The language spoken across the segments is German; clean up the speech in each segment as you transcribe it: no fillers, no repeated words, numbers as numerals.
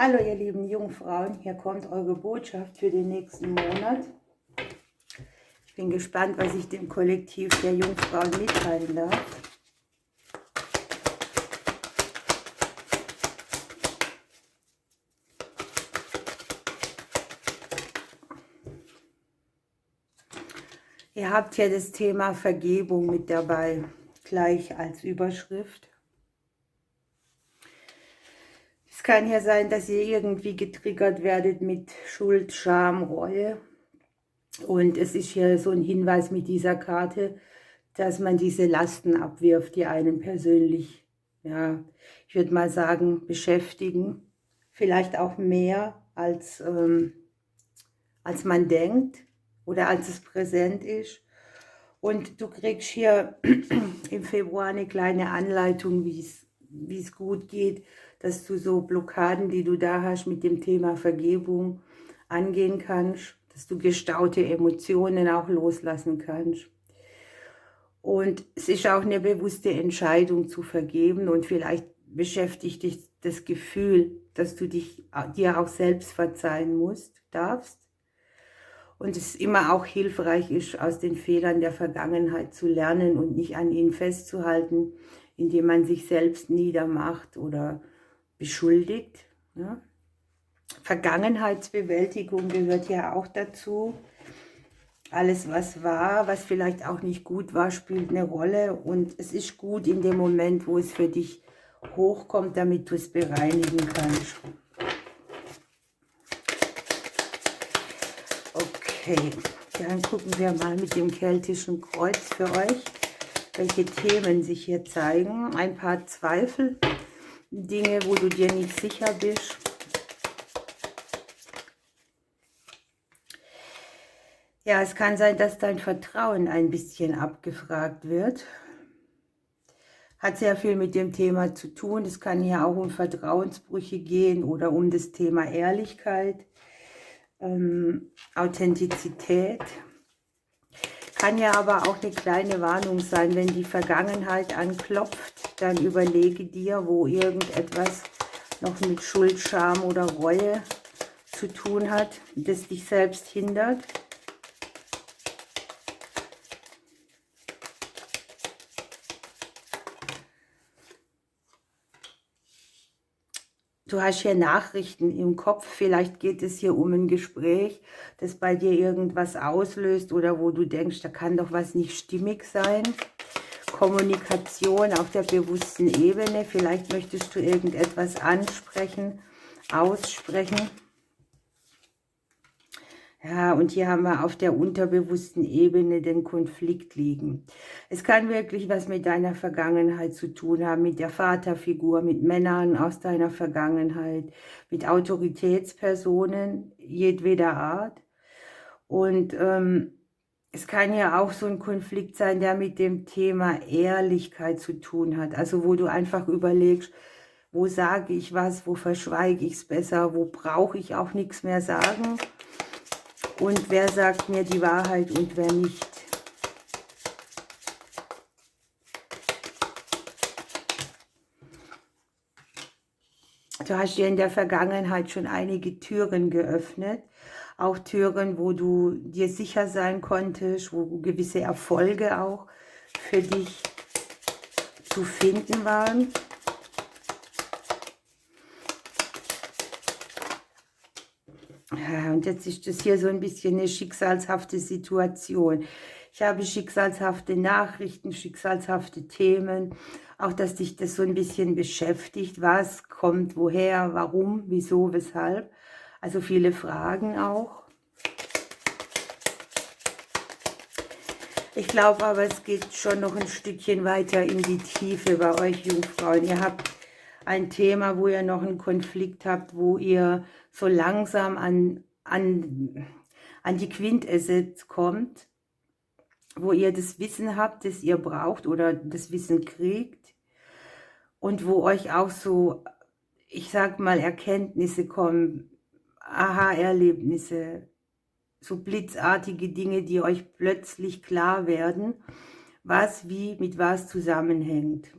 Hallo ihr lieben Jungfrauen, hier kommt eure Botschaft für den nächsten Monat. Ich bin gespannt, was ich dem Kollektiv der Jungfrauen mitteilen darf. Ihr habt ja das Thema Vergebung mit dabei, gleich als Überschrift. Es kann ja sein, dass ihr irgendwie getriggert werdet mit Schuld, Scham, Reue. Und es ist hier so ein Hinweis mit dieser Karte, dass man diese Lasten abwirft, die einen persönlich, ja, ich würde mal sagen, beschäftigen. Vielleicht auch mehr, als man denkt oder als es präsent ist. Und du kriegst hier im Februar eine kleine Anleitung, wie es gut geht, dass du so Blockaden, die du da hast mit dem Thema Vergebung, angehen kannst, dass du gestaute Emotionen auch loslassen kannst. Und es ist auch eine bewusste Entscheidung zu vergeben und vielleicht beschäftigt dich das Gefühl, dass du dir auch selbst verzeihen darfst. Und es immer auch hilfreich ist, aus den Fehlern der Vergangenheit zu lernen und nicht an ihnen festzuhalten, indem man sich selbst niedermacht oder beschuldigt. Ja. Vergangenheitsbewältigung gehört ja auch dazu. Alles, was war, was vielleicht auch nicht gut war, spielt eine Rolle. Und es ist gut in dem Moment, wo es für dich hochkommt, damit du es bereinigen kannst. Okay, dann gucken wir mal mit dem keltischen Kreuz für euch, welche Themen sich hier zeigen. Ein paar Zweifel, Dinge, wo du dir nicht sicher bist. Ja, es kann sein, dass dein Vertrauen ein bisschen abgefragt wird. Hat sehr viel mit dem Thema zu tun. Es kann hier auch um Vertrauensbrüche gehen oder um das Thema Ehrlichkeit, Authentizität. Kann ja aber auch eine kleine Warnung sein, wenn die Vergangenheit anklopft, dann überlege dir, wo irgendetwas noch mit Schuld, Scham oder Reue zu tun hat, das dich selbst hindert. Du hast hier Nachrichten im Kopf, vielleicht geht es hier um ein Gespräch, das bei dir irgendwas auslöst oder wo du denkst, da kann doch was nicht stimmig sein. Kommunikation auf der bewussten Ebene, vielleicht möchtest du irgendetwas ansprechen, aussprechen. Ja, und hier haben wir auf der unterbewussten Ebene den Konflikt liegen. Es kann wirklich was mit deiner Vergangenheit zu tun haben, mit der Vaterfigur, mit Männern aus deiner Vergangenheit, mit Autoritätspersonen jedweder Art. Und es kann ja auch so ein Konflikt sein, der mit dem Thema Ehrlichkeit zu tun hat. Also wo du einfach überlegst, wo sage ich was, wo verschweige ich es besser, wo brauche ich auch nichts mehr sagen. Und wer sagt mir die Wahrheit und wer nicht. Du hast dir in der Vergangenheit schon einige Türen geöffnet. Auch Türen, wo du dir sicher sein konntest, wo gewisse Erfolge auch für dich zu finden waren. Ja, und jetzt ist das hier so ein bisschen eine schicksalshafte Situation. Ich habe schicksalshafte Nachrichten, schicksalshafte Themen, auch dass dich das so ein bisschen beschäftigt, was kommt, woher, warum, wieso, weshalb. Also viele Fragen auch. Ich glaube aber, es geht schon noch ein Stückchen weiter in die Tiefe bei euch Jungfrauen. Ihr habt ein Thema, wo ihr noch einen Konflikt habt, wo ihr so langsam an die Quintessenz kommt, wo ihr das Wissen habt, das ihr braucht oder das Wissen kriegt und wo euch auch so, ich sag mal, Erkenntnisse kommen, Aha-Erlebnisse, so blitzartige Dinge, die euch plötzlich klar werden, was wie mit was zusammenhängt.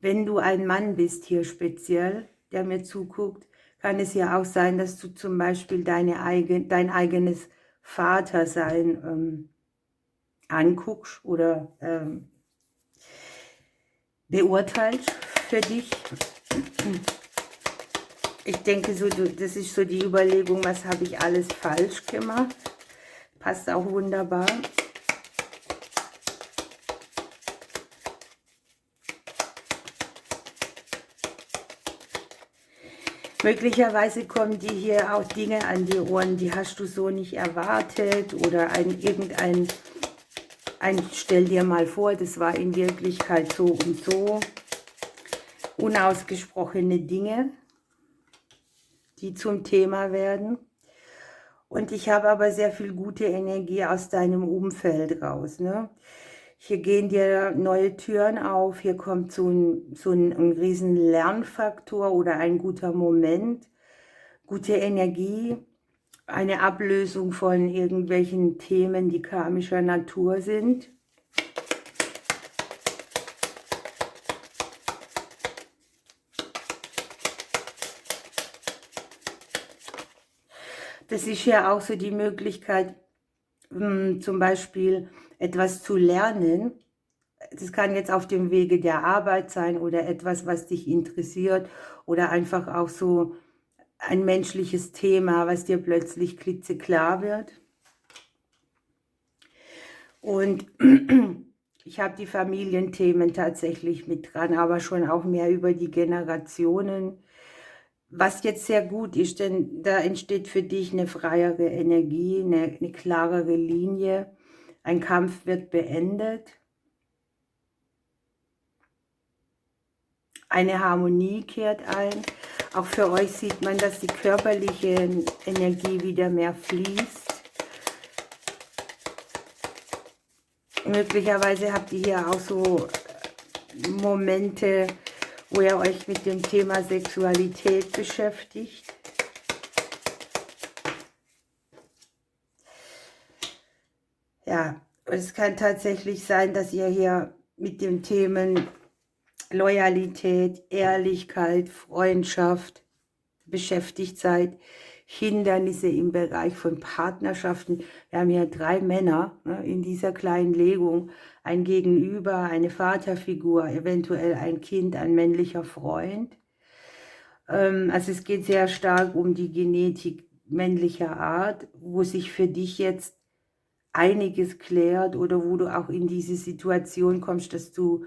Wenn du ein Mann bist hier speziell, der mir zuguckt, kann es ja auch sein, dass du zum Beispiel dein eigenes Vatersein anguckst oder beurteilst für dich. Ich denke, so, das ist so die Überlegung, was habe ich alles falsch gemacht. Passt auch wunderbar. Möglicherweise kommen dir hier auch Dinge an die Ohren, die hast du so nicht erwartet oder stell dir mal vor, das war in Wirklichkeit so und so. Unausgesprochene Dinge, die zum Thema werden. Und ich habe aber sehr viel gute Energie aus deinem Umfeld raus, ne? Hier gehen dir neue Türen auf, hier kommt so ein riesen Lernfaktor oder ein guter Moment, gute Energie, eine Ablösung von irgendwelchen Themen, die karmischer Natur sind. Das ist ja auch so die Möglichkeit, zum Beispiel etwas zu lernen. Das kann jetzt auf dem Wege der Arbeit sein oder etwas, was dich interessiert oder einfach auch so ein menschliches Thema, was dir plötzlich klitzeklar wird. Und ich habe die Familienthemen tatsächlich mit dran, aber schon auch mehr über die Generationen. Was jetzt sehr gut ist, denn da entsteht für dich eine freiere Energie, eine klarere Linie. Ein Kampf wird beendet. Eine Harmonie kehrt ein. Auch für euch sieht man, dass die körperliche Energie wieder mehr fließt. Möglicherweise habt ihr hier auch so Momente, wo ihr euch mit dem Thema Sexualität beschäftigt. Ja, es kann tatsächlich sein, dass ihr hier mit den Themen Loyalität, Ehrlichkeit, Freundschaft beschäftigt seid. Hindernisse im Bereich von Partnerschaften. Wir haben ja 3 Männer, ne, in dieser kleinen Legung. Ein Gegenüber, eine Vaterfigur, eventuell ein Kind, ein männlicher Freund. Also es geht sehr stark um die Genetik männlicher Art, wo sich für dich jetzt einiges klärt oder wo du auch in diese Situation kommst, dass du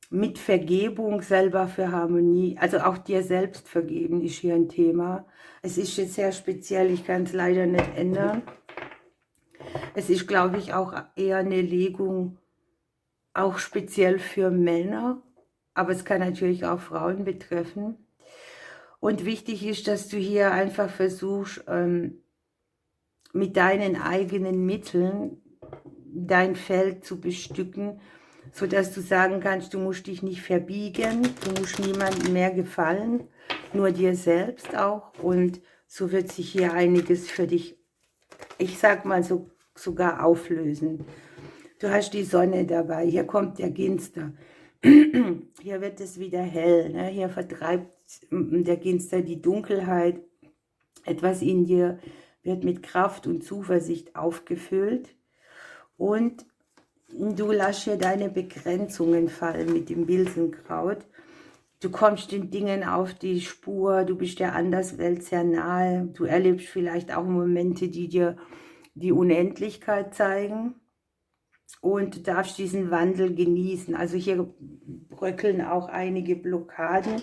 mit Vergebung selber für Harmonie, also auch dir selbst vergeben, ist hier ein Thema. Es ist jetzt sehr speziell, ich kann es leider nicht ändern. Es ist, glaube ich, auch eher eine Legung, auch speziell für Männer, aber es kann natürlich auch Frauen betreffen. Und wichtig ist, dass du hier einfach versuchst, mit deinen eigenen Mitteln dein Feld zu bestücken, sodass du sagen kannst, du musst dich nicht verbiegen, du musst niemandem mehr gefallen, nur dir selbst auch. Und so wird sich hier einiges für dich, ich sag mal so, sogar auflösen. Du hast die Sonne dabei, hier kommt der Ginster. Hier wird es wieder hell, ne? Hier vertreibt der Ginster die Dunkelheit. Etwas in dir wird mit Kraft und Zuversicht aufgefüllt. Und du lässt hier deine Begrenzungen fallen mit dem Bilsenkraut. Du kommst den Dingen auf die Spur, du bist der Anderswelt sehr nahe. Du erlebst vielleicht auch Momente, die dir die Unendlichkeit zeigen. Und du darfst diesen Wandel genießen. Also hier bröckeln auch einige Blockaden.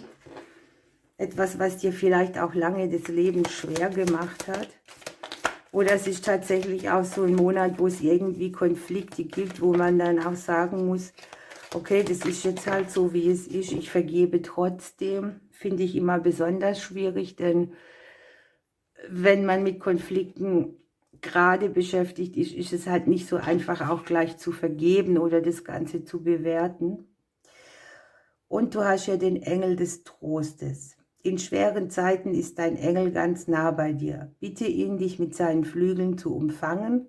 Etwas, was dir vielleicht auch lange das Leben schwer gemacht hat. Oder es ist tatsächlich auch so ein Monat, wo es irgendwie Konflikte gibt, wo man dann auch sagen muss, okay, das ist jetzt halt so, wie es ist, ich vergebe trotzdem. Finde ich immer besonders schwierig, denn wenn man mit Konflikten gerade beschäftigt ist, ist es halt nicht so einfach, auch gleich zu vergeben oder das Ganze zu bewerten. Und du hast ja den Engel des Trostes. In schweren Zeiten ist dein Engel ganz nah bei dir. Bitte ihn, dich mit seinen Flügeln zu umfangen,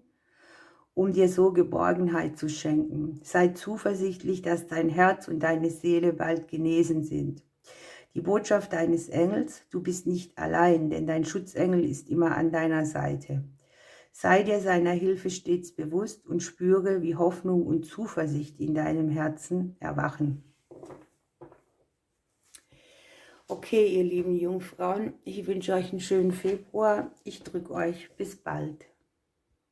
um dir so Geborgenheit zu schenken. Sei zuversichtlich, dass dein Herz und deine Seele bald genesen sind. Die Botschaft deines Engels: Du bist nicht allein, denn dein Schutzengel ist immer an deiner Seite. Sei dir seiner Hilfe stets bewusst und spüre, wie Hoffnung und Zuversicht in deinem Herzen erwachen. Okay, ihr lieben Jungfrauen, ich wünsche euch einen schönen Februar. Ich drücke euch. Bis bald.